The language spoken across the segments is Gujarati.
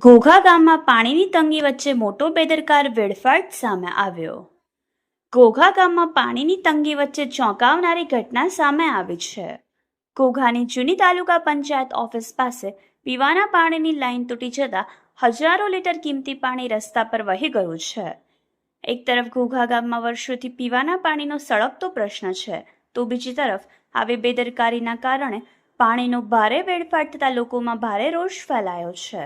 ઘોઘા ગામમાં પાણીની તંગી વચ્ચે મોટો બેદરકાર વેડફાટ સામે આવ્યો. ઘોઘા ગામમાં પાણીની તંગી વચ્ચે ચોંકાવનારી ઘટના સામે આવી છે. ઘોઘાની જૂની તાલુકા પંચાયત ઓફિસ પાસે પીવાના પાણીની લાઈન તૂટી જતા હજારો લીટર કિંમતી પાણી રસ્તા પર વહી ગયું છે. એક તરફ ઘોઘા ગામમાં વર્ષોથી પીવાના પાણીનો સળગતો પ્રશ્ન છે, તો બીજી તરફ આવી બેદરકારીના કારણે પાણીનો ભારે વેડફાટ થતા લોકોમાં ભારે રોષ ફેલાયો છે.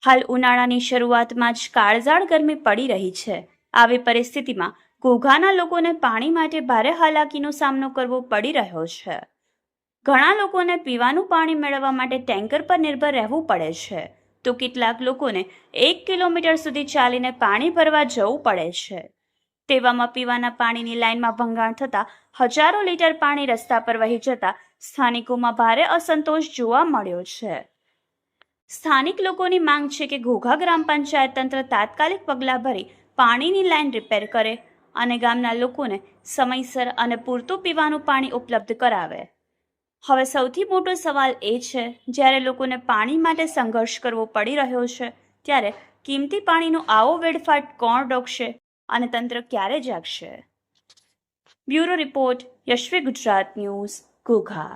હાલ ઉનાળાની શરૂઆતમાં જ કાળઝાળ ગરમી પડી રહી છે. આવી પરિસ્થિતિમાં ઘોઘાના લોકોને પાણી માટે ભારે હાલાકીનો સામનો કરવો પડી રહ્યો છે. ઘણા લોકોને પીવાનું પાણી મેળવવા માટે ટેન્કર પર નિર્ભર રહેવું પડે છે, તો કેટલાક લોકોને 1 કિલોમીટર સુધી ચાલીને પાણી ભરવા જવું પડે છે. તેવામાં પીવાના પાણીની લાઇનમાં ભંગાણ થતા હજારો લીટર પાણી રસ્તા પર વહી જતા સ્થાનિકોમાં ભારે અસંતોષ જોવા મળ્યો છે. સ્થાનિક લોકોની માંગ છે કે ઘોઘા ગ્રામ પંચાયત તંત્ર તાત્કાલિક પગલાં ભરી પાણીની લાઇન રિપેર કરે અને ગામના લોકોને સમયસર અને પૂરતું પીવાનું પાણી ઉપલબ્ધ કરાવે. હવે સૌથી મોટો સવાલ એ છે, જ્યારે લોકોને પાણી માટે સંઘર્ષ કરવો પડી રહ્યો છે, ત્યારે કિંમતી પાણીનો આવો વેડફાટ કોણ રોકશે અને તંત્ર ક્યારે જાગશે? Bureau report, Yashvi Gujarat News, Ghogha.